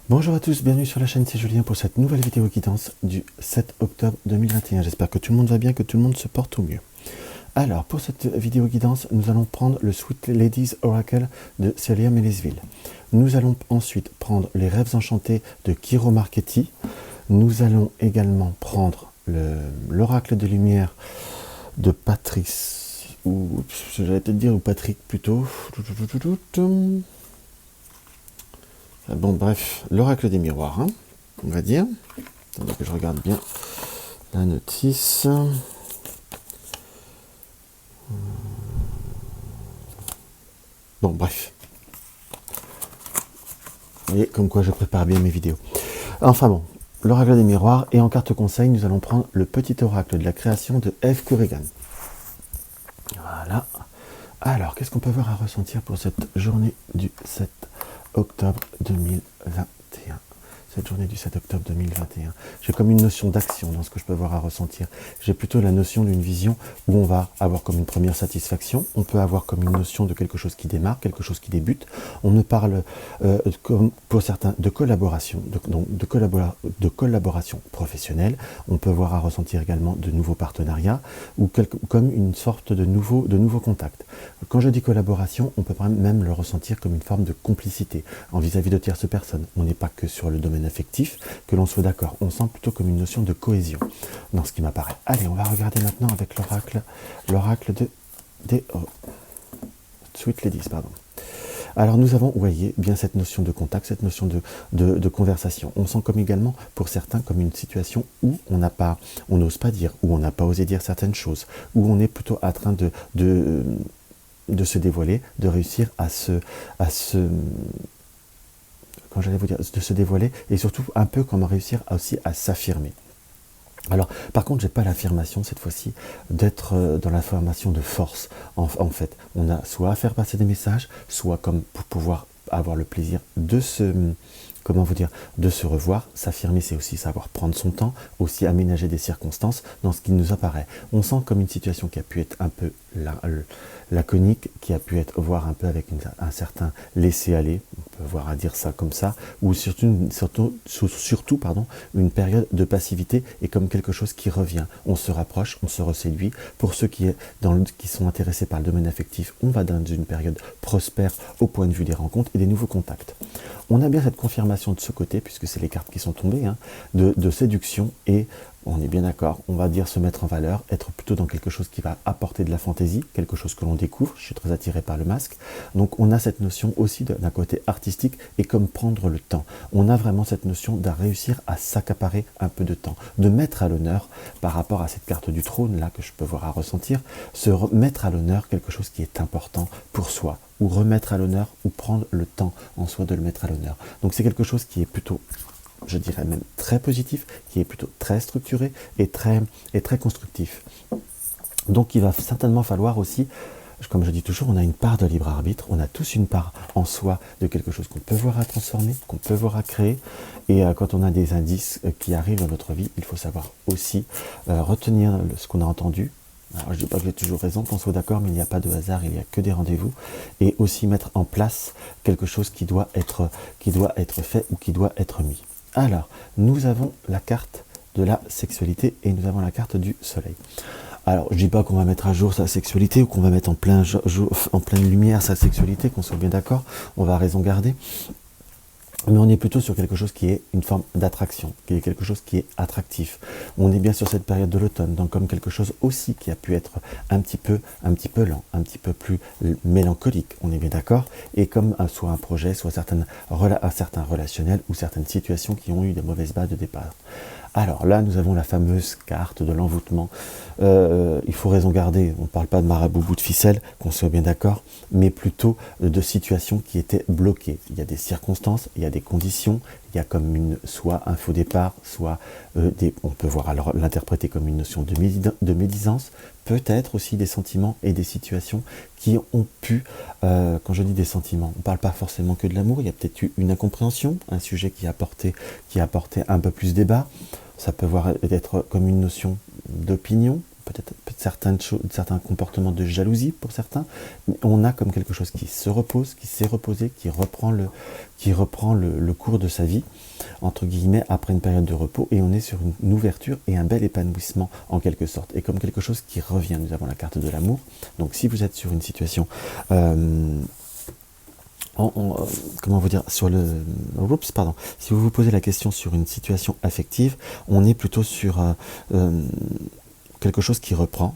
Bonjour à tous, bienvenue sur la chaîne, c'est Julien pour cette nouvelle vidéo guidance du 7 octobre 2021. J'espère que tout le monde va bien, que tout le monde se porte au mieux. Alors, pour cette vidéo guidance, nous allons prendre le Sweet Ladies Oracle de Celia Melesville. Nous allons ensuite prendre les rêves enchantés de Kiro Marchetti. Nous allons également prendre l'oracle de lumière de Patrice, ou j'allais peut-être dire, ou Patrick plutôt. Bon, bref, l'oracle des miroirs, hein, on va dire. Attendez que je regarde bien la notice. Bon, bref. Vous voyez, comme quoi je prépare bien mes vidéos. Enfin bon, l'oracle des miroirs. Et en carte conseil, nous allons prendre le petit oracle de la création de Eve Kurigan. Voilà. Alors, qu'est-ce qu'on peut avoir à ressentir pour cette journée du 7 octobre 2021 ? Cette journée du 7 octobre 2021. J'ai comme une notion d'action dans ce que je peux avoir à ressentir. J'ai plutôt la notion d'une vision où on va avoir comme une première satisfaction. On peut avoir comme une notion de quelque chose qui démarre, quelque chose qui débute. On me parle, comme pour certains, de collaboration, de collaboration professionnelle. On peut avoir à ressentir également de nouveaux partenariats ou comme une sorte de nouveaux contacts. Quand je dis collaboration, on peut même le ressentir comme une forme de complicité en vis-à-vis de tierces personnes. On n'est pas que sur le domaine affectif, que l'on soit d'accord. On sent plutôt comme une notion de cohésion dans ce qui m'apparaît. Allez, on va regarder maintenant avec l'oracle des Sweet Ladies, pardon. Alors nous avons, vous voyez, bien cette notion de contact, cette notion de conversation. On sent comme également, pour certains, comme une situation où on n'ose pas dire, où on n'a pas osé dire certaines choses, où on est plutôt en train de se dévoiler, de réussir quand j'allais vous dire, de se dévoiler, et surtout un peu comment réussir aussi à s'affirmer. Alors, par contre, j'ai pas l'affirmation cette fois-ci d'être dans l'affirmation de force. En fait, on a soit à faire passer des messages, soit comme pour pouvoir avoir le plaisir de de se revoir. S'affirmer, c'est aussi savoir prendre son temps, aussi aménager des circonstances dans ce qui nous apparaît. On sent comme une situation qui a pu être un peu laconique, qui a pu être voir un peu avec un certain laisser-aller, on peut voir à dire ça comme ça, ou surtout une période de passivité et comme quelque chose qui revient. On se rapproche, on se reséduit. Pour ceux qui sont intéressés par le domaine affectif, on va dans une période prospère au point de vue des rencontres et des nouveaux contacts. On a bien cette confirmation de ce côté, puisque c'est les cartes qui sont tombées, hein, de séduction, et on est bien d'accord, on va dire se mettre en valeur, être plutôt dans quelque chose qui va apporter de la fantaisie, quelque chose que l'on découvre. Je suis très attiré par le masque. Donc on a cette notion aussi d'un côté artistique et comme prendre le temps. On a vraiment cette notion de réussir à s'accaparer un peu de temps, de mettre à l'honneur par rapport à cette carte du trône là que je peux voir à ressentir, mettre à l'honneur quelque chose qui est important pour soi, ou remettre à l'honneur, ou prendre le temps en soi de le mettre à l'honneur. Donc c'est quelque chose qui est plutôt, je dirais même très positif, qui est plutôt très structuré et très constructif. Donc il va certainement falloir aussi, comme je dis toujours, on a une part de libre arbitre, on a tous une part en soi de quelque chose qu'on peut voir à transformer, qu'on peut voir à créer, et quand on a des indices qui arrivent dans notre vie, il faut savoir aussi retenir ce qu'on a entendu. Alors, je ne dis pas que j'ai toujours raison, qu'on soit d'accord, mais il n'y a pas de hasard, il n'y a que des rendez-vous. Et aussi mettre en place quelque chose qui doit être fait ou qui doit être mis. Alors, nous avons la carte de la sexualité et nous avons la carte du soleil. Alors, je ne dis pas qu'on va mettre à jour sa sexualité ou qu'on va mettre en pleine lumière sa sexualité, qu'on soit bien d'accord, on va raison garder. Mais on est plutôt sur quelque chose qui est une forme d'attraction, qui est quelque chose qui est attractif. On est bien sur cette période de l'automne, donc comme quelque chose aussi qui a pu être un petit peu lent, un petit peu plus mélancolique, on est bien d'accord, et comme soit un projet, soit certains relationnels ou certaines situations qui ont eu des mauvaises bases de départ. Alors là, nous avons la fameuse carte de l'envoûtement. Il faut raison garder, on ne parle pas de marabout bout de ficelle, qu'on soit bien d'accord, mais plutôt de situations qui étaient bloquées. Il y a des circonstances, il y a des conditions, il y a comme soit un faux départ, soit on peut voir alors l'interpréter comme une notion de médisance, peut-être aussi des sentiments et des situations qui ont pu, quand je dis des sentiments, on ne parle pas forcément que de l'amour, il y a peut-être eu une incompréhension, un sujet qui a apporté un peu plus débat. Ça peut être comme une notion d'opinion, peut-être certains comportements de jalousie pour certains. On a comme quelque chose qui se repose, qui s'est reposé, qui reprend le cours de sa vie, entre guillemets, après une période de repos, et on est sur une ouverture et un bel épanouissement en quelque sorte, et comme quelque chose qui revient. Nous avons la carte de l'amour. Donc si vous êtes sur une situation comment vous dire, si vous vous posez la question sur une situation affective, on est plutôt sur quelque chose qui reprend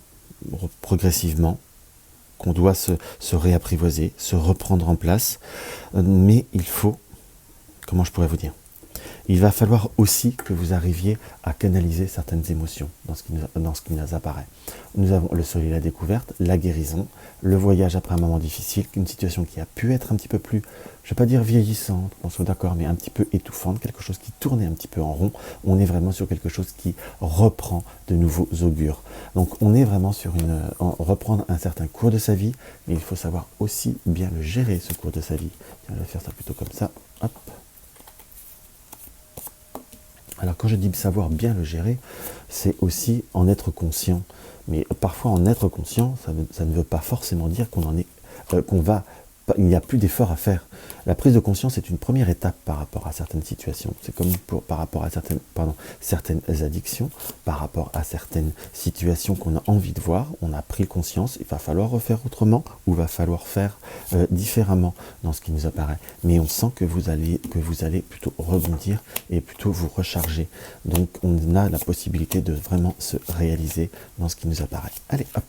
progressivement, qu'on doit se réapprivoiser, se reprendre en place, mais il faut, comment je pourrais vous dire, il va falloir aussi que vous arriviez à canaliser certaines émotions dans ce qui nous apparaît. Nous avons le soleil, la découverte, la guérison, le voyage après un moment difficile, une situation qui a pu être un petit peu plus, je ne vais pas dire vieillissante, on soit d'accord, mais un petit peu étouffante, quelque chose qui tournait un petit peu en rond. On est vraiment sur quelque chose qui reprend de nouveaux augures. Donc on est vraiment sur reprendre un certain cours de sa vie, mais il faut savoir aussi bien le gérer, ce cours de sa vie. Tiens, je vais faire ça plutôt comme ça, hop. Alors quand je dis savoir bien le gérer, c'est aussi en être conscient. Mais parfois en être conscient, ça ne veut pas forcément dire il n'y a plus d'efforts à faire. La prise de conscience est une première étape par rapport à certaines situations. C'est comme par rapport à certaines addictions, par rapport à certaines situations qu'on a envie de voir. On a pris conscience, il va falloir refaire autrement ou il va falloir faire différemment dans ce qui nous apparaît. Mais on sent que vous allez plutôt rebondir et plutôt vous recharger. Donc on a la possibilité de vraiment se réaliser dans ce qui nous apparaît. Allez, hop!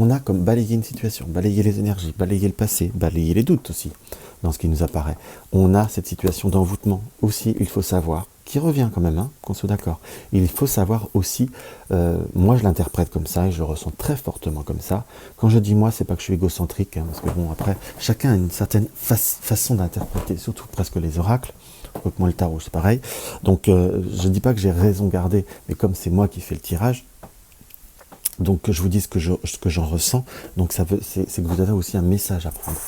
On a comme balayer une situation, balayer les énergies, balayer le passé, balayer les doutes aussi, dans ce qui nous apparaît. On a cette situation d'envoûtement aussi, il faut savoir, qui revient quand même, qu'on soit d'accord. Il faut savoir aussi, moi je l'interprète comme ça, et je le ressens très fortement comme ça. Quand je dis moi, c'est pas que je suis égocentrique, parce que bon, après, chacun a une certaine façon d'interpréter, surtout presque les oracles. Donc moi le tarot, c'est pareil. Donc je dis pas que j'ai raison gardée, mais comme c'est moi qui fais le tirage, donc je vous dis ce que j'en ressens, donc c'est que vous avez aussi un message à prendre.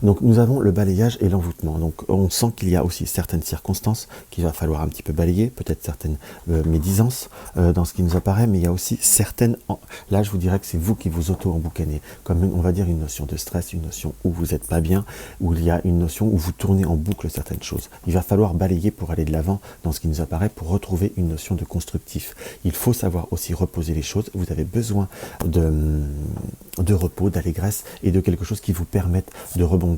Donc nous avons le balayage et l'envoûtement. Donc on sent qu'il y a aussi certaines circonstances qu'il va falloir un petit peu balayer, peut-être certaines médisances dans ce qui nous apparaît, mais il y a aussi certaines... Là je vous dirais que c'est vous qui vous auto-emboucanez, comme on va dire une notion de stress, une notion où vous n'êtes pas bien, où il y a une notion où vous tournez en boucle certaines choses. Il va falloir balayer pour aller de l'avant dans ce qui nous apparaît, pour retrouver une notion de constructif. Il faut savoir aussi reposer les choses. Vous avez besoin de repos, d'allégresse et de quelque chose qui vous permette de rebondir.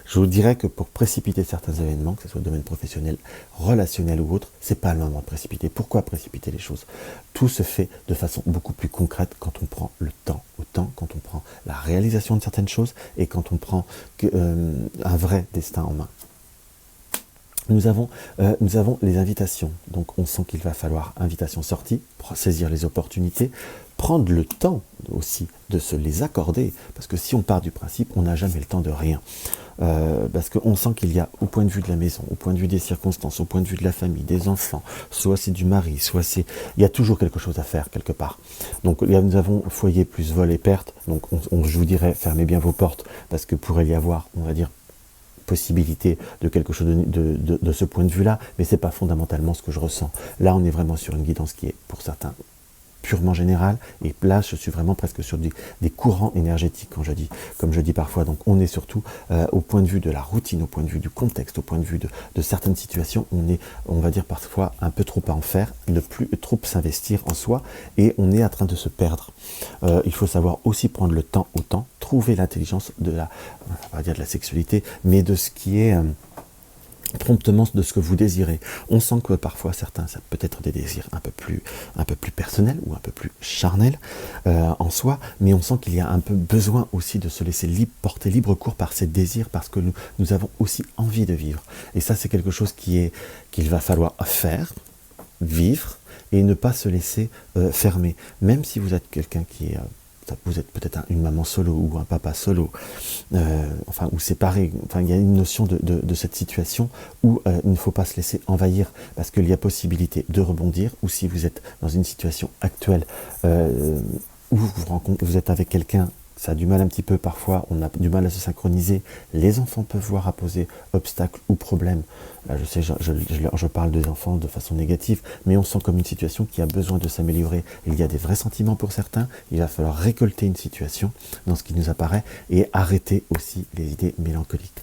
Je vous dirais que pour précipiter certains événements, que ce soit le domaine professionnel, relationnel ou autre, c'est pas le moment de précipiter. Pourquoi précipiter les choses? Tout se fait de façon beaucoup plus concrète quand on prend le temps, quand on prend la réalisation de certaines choses et quand on prend un vrai destin en main. Nous avons les invitations, donc on sent qu'il va falloir invitation sortie, saisir les opportunités, prendre le temps aussi de se les accorder, parce que si on part du principe, on n'a jamais le temps de rien. Parce qu'on sent qu'il y a, au point de vue de la maison, au point de vue des circonstances, au point de vue de la famille, des enfants, soit c'est du mari, soit c'est... Il y a toujours quelque chose à faire, quelque part. Donc nous avons foyer plus vol et perte, donc je vous dirais, fermez bien vos portes, parce que pourrait y avoir, on va dire, possibilité de quelque chose de ce point de vue-là, mais c'est pas fondamentalement ce que je ressens. Là, on est vraiment sur une guidance qui est, pour certains, purement générale, et là, je suis vraiment presque sur des courants énergétiques, comme je dis parfois. Donc, on est surtout au point de vue de la routine, au point de vue du contexte, au point de vue de certaines situations, on va dire parfois un peu trop à en faire, ne plus trop s'investir en soi, et on est en train de se perdre. Il faut savoir aussi prendre le temps au temps, trouver l'intelligence on va pas dire de la sexualité, mais de ce qui est... promptement de ce que vous désirez. On sent que parfois certains, ça peut être des désirs un peu plus personnels ou un peu plus charnels en soi, mais on sent qu'il y a un peu besoin aussi de se laisser porter libre cours par ces désirs, parce que nous avons aussi envie de vivre. Et ça, c'est quelque chose qu'il va falloir faire, vivre, et ne pas se laisser fermer. Même si vous êtes quelqu'un qui est... vous êtes peut-être une maman solo ou un papa solo, ou séparé. Enfin, il y a une notion de cette situation où il ne faut pas se laisser envahir, parce qu'il y a possibilité de rebondir, ou si vous êtes dans une situation actuelle où vous êtes avec quelqu'un ça a du mal un petit peu parfois, on a du mal à se synchroniser. Les enfants peuvent voir apposer obstacles ou problèmes. Là, je sais, je parle des enfants de façon négative, mais on sent comme une situation qui a besoin de s'améliorer. Il y a des vrais sentiments pour certains, il va falloir récolter une situation dans ce qui nous apparaît et arrêter aussi les idées mélancoliques.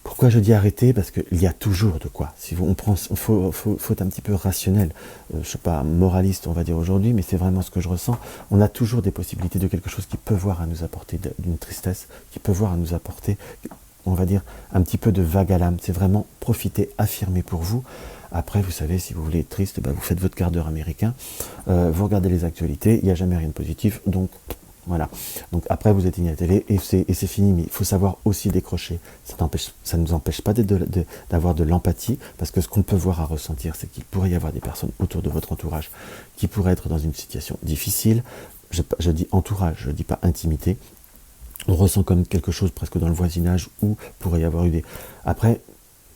Pourquoi je dis arrêter? Parce qu'il y a toujours de quoi. Si on prend, faut être un petit peu rationnel. Je ne suis pas moraliste, on va dire aujourd'hui, mais c'est vraiment ce que je ressens. On a toujours des possibilités de quelque chose qui peut voir à nous apporter d'une tristesse, qui peut voir à nous apporter, on va dire, un petit peu de vague à l'âme. C'est vraiment profiter, affirmer pour vous. Après, vous savez, si vous voulez être triste, vous faites votre quart d'heure américain, vous regardez les actualités, il n'y a jamais rien de positif, donc voilà. Donc après, vous éteignez la télé et c'est fini. Mais il faut savoir aussi décrocher. Ça ne nous empêche pas d'avoir de l'empathie, parce que ce qu'on peut voir à ressentir, c'est qu'il pourrait y avoir des personnes autour de votre entourage qui pourraient être dans une situation difficile. Je dis entourage, je ne dis pas intimité. On ressent comme quelque chose presque dans le voisinage où pourrait y avoir eu des... Après,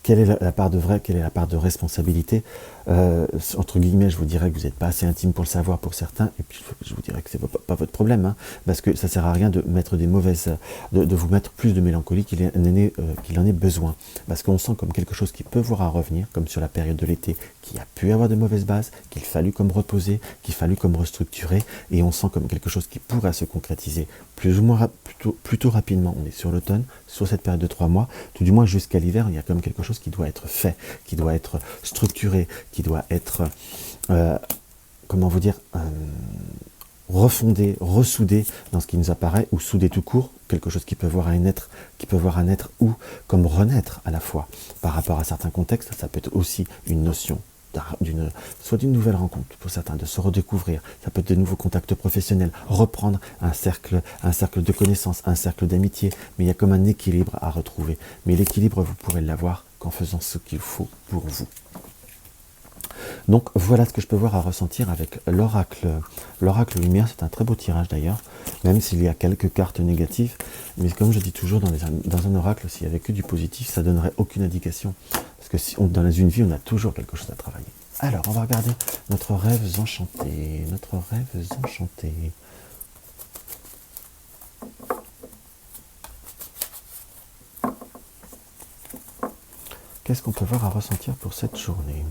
quelle est la part de vrai, quelle est la part de responsabilité? Entre guillemets, je vous dirais que vous n'êtes pas assez intime pour le savoir pour certains, et puis je vous dirais que c'est pas votre problème, hein, parce que ça sert à rien de mettre des mauvaises, de vous mettre plus de mélancolie qu'il en ait besoin, parce qu'on sent comme quelque chose qui peut voir à revenir, comme sur la période de l'été, qui a pu avoir de mauvaises bases, qu'il fallut comme reposer, qu'il fallut comme restructurer, et on sent comme quelque chose qui pourrait se concrétiser plus ou moins plutôt rapidement. On est sur l'automne, sur cette période de 3 mois, tout du moins jusqu'à l'hiver, il y a comme quelque chose qui doit être fait, qui doit être structuré, qui doit être, comment vous dire, refondé, ressoudé dans ce qui nous apparaît, ou soudé tout court, quelque chose qui peut voir à naître, ou comme renaître à la fois. Par rapport à certains contextes, ça peut être aussi une notion soit d'une nouvelle rencontre pour certains, de se redécouvrir, ça peut être de nouveaux contacts professionnels, reprendre un cercle de connaissances, un cercle d'amitié, mais il y a comme un équilibre à retrouver. Mais l'équilibre, vous pourrez l'avoir qu'en faisant ce qu'il faut pour vous. Donc voilà ce que je peux voir à ressentir avec l'oracle. L'oracle lumière, c'est un très beau tirage d'ailleurs, même s'il y a quelques cartes négatives, mais comme je dis toujours, dans un oracle, s'il n'y avait que du positif, ça ne donnerait aucune indication. Parce que dans une vie, on a toujours quelque chose à travailler. Alors, on va regarder notre rêve enchanté. Notre rêve enchanté. Qu'est-ce qu'on peut voir à ressentir pour cette journée?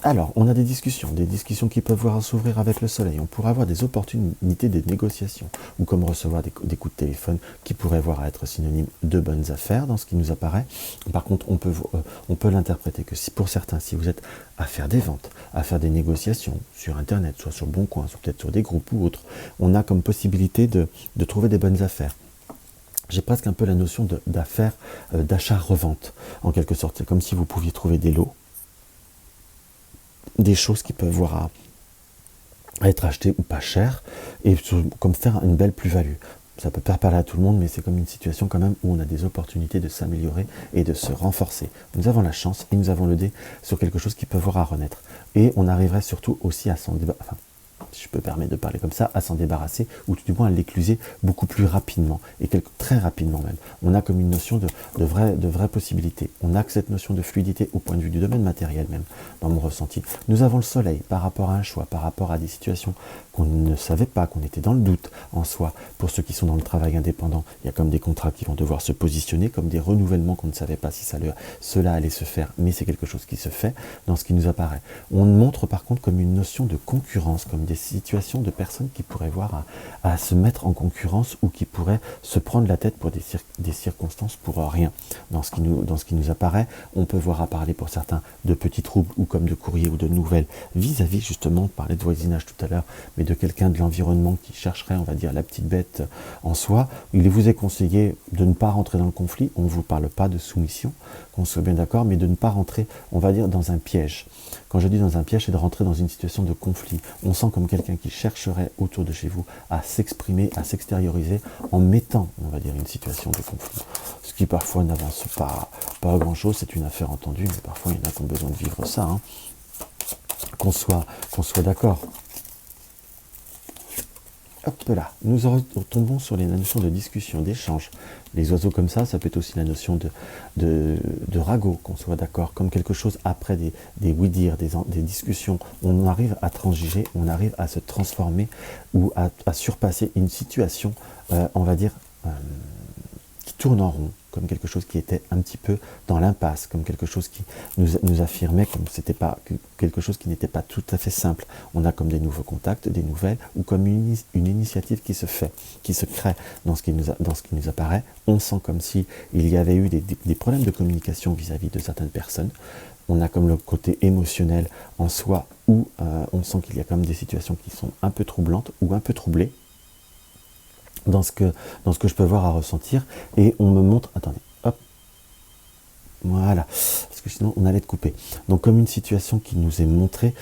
Alors, on a des discussions qui peuvent voir s'ouvrir avec le soleil. On pourrait avoir des opportunités de négociation, ou comme recevoir des coups de téléphone qui pourraient voir être synonymes de bonnes affaires dans ce qui nous apparaît. Par contre, on peut l'interpréter que pour certains, si vous êtes à faire des ventes, à faire des négociations sur Internet, soit sur Boncoin, soit peut-être sur des groupes ou autres, on a comme possibilité de trouver des bonnes affaires. J'ai presque un peu la notion d'affaires, d'achat-revente, en quelque sorte. C'est comme si vous pouviez trouver des lots, des choses qui peuvent voir à être achetées ou pas cher, et comme faire une belle plus-value. Ça peut faire parler à tout le monde, mais c'est comme une situation quand même où on a des opportunités de s'améliorer et de se renforcer. Nous avons la chance et nous avons le dé sur quelque chose qui peut voir à renaître. Et on arriverait surtout aussi à s'en débarrasser, enfin, si je peux permettre de parler comme ça, à s'en débarrasser, ou tout du moins à l'écluser beaucoup plus rapidement, et très rapidement même. On a comme une notion de vraie possibilité. On a que cette notion de fluidité au point de vue du domaine matériel même, dans mon ressenti. Nous avons le soleil par rapport à un choix, par rapport à des situations qu'on ne savait pas, qu'on était dans le doute en soi. Pour ceux qui sont dans le travail indépendant, il y a comme des contrats qui vont devoir se positionner, comme des renouvellements qu'on ne savait pas si cela allait se faire, mais c'est quelque chose qui se fait dans ce qui nous apparaît. On montre par contre comme une notion de concurrence, comme des situations de personnes qui pourraient voir à se mettre en concurrence, ou qui pourraient se prendre la tête pour des circonstances pour rien. Dans ce qui nous apparaît, on peut voir à parler pour certains de petits troubles, ou comme de courriers ou de nouvelles, vis-à-vis justement, on parlait de voisinage tout à l'heure, mais de quelqu'un de l'environnement qui chercherait, on va dire, la petite bête en soi. Il vous est conseillé de ne pas rentrer dans le conflit. On ne vous parle pas de soumission, qu'on soit bien d'accord, mais de ne pas rentrer, on va dire, dans un piège. Quand je dis dans un piège, c'est de rentrer dans une situation de conflit. On sent comme quelqu'un qui chercherait autour de chez vous à s'exprimer, à s'extérioriser, en mettant, on va dire, une situation de conflit. Ce qui parfois n'avance pas à grand-chose, c'est une affaire entendue, mais parfois il y en a qui ont besoin de vivre ça, hein. Qu'on soit d'accord. hop là, nous retombons sur les notions de discussion, d'échange. Les oiseaux comme ça peut être aussi la notion de ragot, qu'on soit d'accord, comme quelque chose après des oui-dire, des discussions. On arrive à transiger, on arrive à se transformer ou à surpasser une situation, on va dire, qui tourne en rond, comme quelque chose qui était un petit peu dans l'impasse, comme quelque chose qui nous affirmait comme c'était pas quelque chose qui n'était pas tout à fait simple. On a comme des nouveaux contacts, des nouvelles, ou comme une initiative qui se fait, qui se crée dans ce qui nous apparaît. On sent comme si il y avait eu des problèmes de communication vis-à-vis de certaines personnes. On a comme le côté émotionnel en soi, où on sent qu'il y a comme des situations qui sont un peu troublantes ou un peu troublées, dans ce que je peux voir à ressentir, et on me montre, attendez, hop, voilà, parce que sinon on allait te couper. Donc comme une situation qui nous est montrée,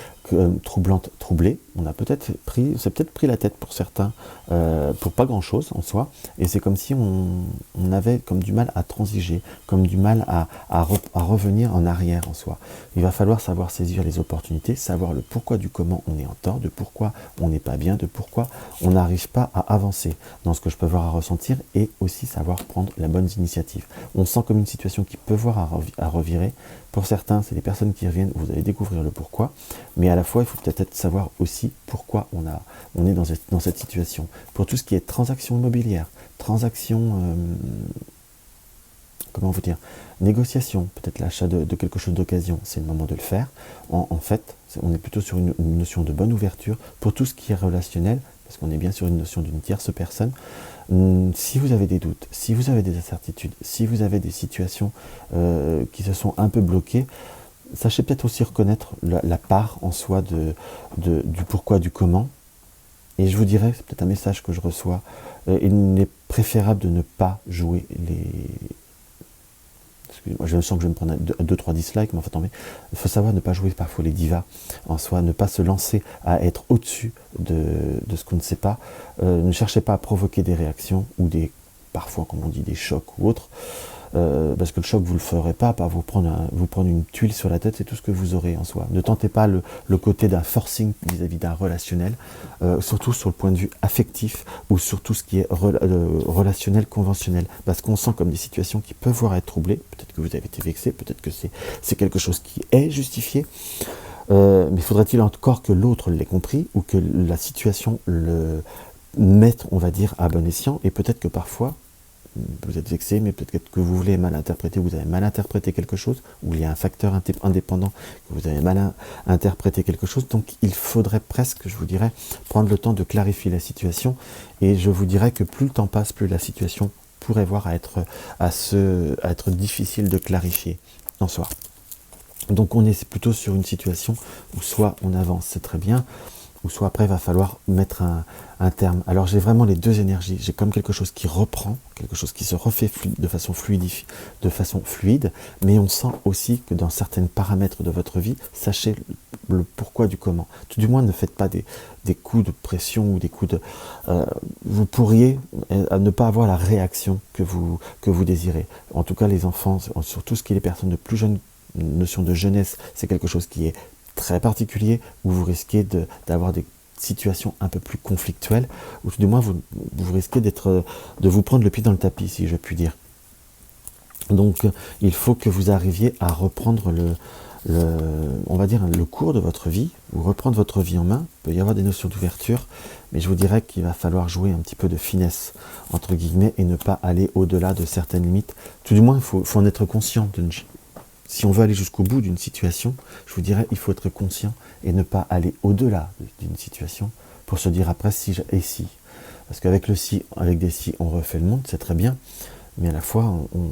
troublante, troublée, on a c'est peut-être pris la tête pour certains, pour pas grand chose en soi, et c'est comme si on avait comme du mal à transiger, comme du mal à revenir en arrière en soi. Il va falloir savoir saisir les opportunités, savoir le pourquoi du comment on est en tort, de pourquoi on n'est pas bien, de pourquoi on n'arrive pas à avancer dans ce que je peux voir à ressentir, et aussi savoir prendre la bonne initiative. On sent comme une situation qui peut voir à revirer. Pour certains, c'est des personnes qui reviennent, vous allez découvrir le pourquoi, mais à la fois, il faut peut-être savoir aussi pourquoi on est dans cette situation. Pour tout ce qui est transaction immobilière, transaction, comment vous dire, négociation, peut-être l'achat de quelque chose d'occasion, c'est le moment de le faire. En fait, on est plutôt sur une notion de bonne ouverture. Pour tout ce qui est relationnel, parce qu'on est bien sur une notion d'une tierce personne, si vous avez des doutes, si vous avez des incertitudes, si vous avez des situations qui se sont un peu bloquées, sachez peut-être aussi reconnaître la part en soi du pourquoi, du comment. Et je vous dirais, c'est peut-être un message que je reçois, il est préférable de ne pas jouer Excusez-moi, je sens que je vais me prendre 2-3 dislikes, mais enfin tant mieux. Il faut savoir ne pas jouer parfois les divas en soi, ne pas se lancer à être au-dessus de ce qu'on ne sait pas. Ne cherchez pas à provoquer des réactions ou parfois, comme on dit, des chocs ou autres. Parce que le choc, vous ne le ferez pas vous prendre une tuile sur la tête, c'est tout ce que vous aurez en soi. Ne tentez pas le côté d'un forcing vis-à-vis d'un relationnel, surtout sur le point de vue affectif ou sur tout ce qui est relationnel, conventionnel, parce qu'on sent comme des situations qui peuvent voir être troublées. Peut-être que vous avez été vexé, peut-être que c'est quelque chose qui est justifié, mais faudrait-il encore que l'autre l'ait compris ou que la situation le mette, on va dire, à bon escient, et peut-être que parfois, vous êtes vexé, mais peut-être que vous voulez mal interpréter, vous avez mal interprété quelque chose, ou il y a un facteur indépendant, que vous avez mal interprété quelque chose, donc il faudrait presque, je vous dirais, prendre le temps de clarifier la situation, et je vous dirais que plus le temps passe, plus la situation pourrait voir à être difficile de clarifier en soi. Donc on est plutôt sur une situation où soit on avance, c'est très bien, ou soit après il va falloir mettre un terme. Alors j'ai vraiment les deux énergies, j'ai comme quelque chose qui reprend, quelque chose qui se refait de façon fluide, mais on sent aussi que dans certains paramètres de votre vie, sachez le pourquoi du comment. Tout du moins ne faites pas des coups de pression ou des coups de... vous pourriez ne pas avoir la réaction que vous désirez. En tout cas les enfants, surtout ce qui est les personnes de plus jeunes, notion de jeunesse, c'est quelque chose qui est très particulier, où vous risquez d'avoir des situations un peu plus conflictuelles, ou tout du moins vous risquez de vous prendre le pied dans le tapis, si je puis dire. Donc il faut que vous arriviez à reprendre on va dire le cours de votre vie, ou reprendre votre vie en main. Il peut y avoir des notions d'ouverture, mais je vous dirais qu'il va falloir jouer un petit peu de finesse, entre guillemets, et ne pas aller au-delà de certaines limites. Tout du moins, il faut en être conscient. Si on veut aller jusqu'au bout d'une situation, je vous dirais, il faut être conscient et ne pas aller au-delà d'une situation pour se dire après si et si. Parce qu'avec avec des si, on refait le monde, c'est très bien, mais à la fois, on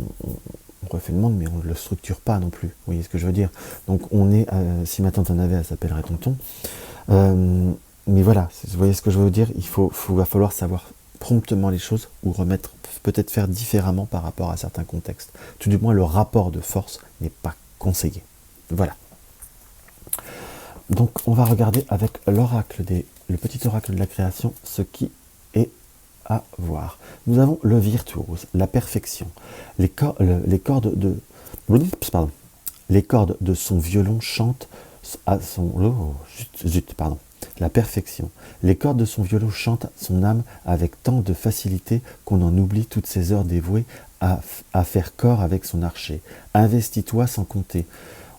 refait le monde, mais on ne le structure pas non plus. Vous voyez ce que je veux dire? Donc on est, si ma tante en avait, elle s'appellerait tonton. Mais voilà, vous voyez ce que je veux dire? Va falloir savoir promptement les choses, ou peut-être faire différemment par rapport à certains contextes. Tout du moins, le rapport de force n'est pas conseillé. Voilà. Donc, on va regarder avec le petit oracle de la création, ce qui est à voir. Nous avons le virtuose, la perfection. Les cordes de son violon chantent à son... Oh, zut, pardon. la perfection. Les cordes de son violon chantent son âme avec tant de facilité qu'on en oublie toutes ces heures dévouées à faire corps avec son archer. Investis-toi sans compter.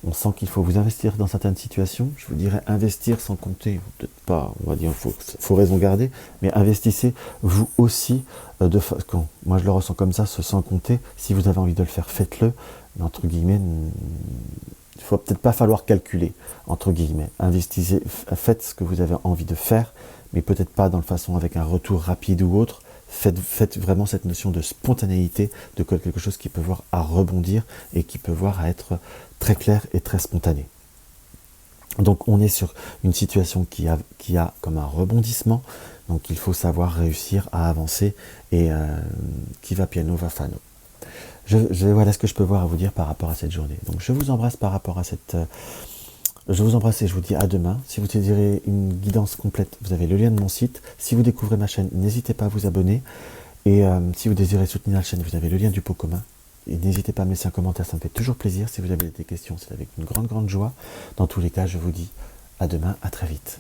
On sent qu'il faut vous investir dans certaines situations. Je vous dirais investir sans compter. Peut-être pas, on va dire, faut raison garder, mais investissez vous aussi. Moi, je le ressens comme ça, ce sans compter. Si vous avez envie de le faire, faites-le. Mais entre guillemets, il ne faut peut-être pas falloir calculer, entre guillemets. Investissez, faites ce que vous avez envie de faire, mais peut-être pas dans le façon avec un retour rapide ou autre. Faites vraiment cette notion de spontanéité, de quelque chose qui peut voir à rebondir et qui peut voir à être très clair et très spontané. Donc on est sur une situation qui a comme un rebondissement, donc il faut savoir réussir à avancer et qui va piano va fano. Voilà ce que je peux voir à vous dire par rapport à cette journée. Donc je vous embrasse par rapport à cette... je vous embrasse et je vous dis à demain. Si vous désirez une guidance complète, vous avez le lien de mon site. Si vous découvrez ma chaîne, n'hésitez pas à vous abonner. Et si vous désirez soutenir la chaîne, vous avez le lien du pot commun. Et n'hésitez pas à me laisser un commentaire, ça me fait toujours plaisir. Si vous avez des questions, c'est avec une grande joie. Dans tous les cas, je vous dis à demain, à très vite.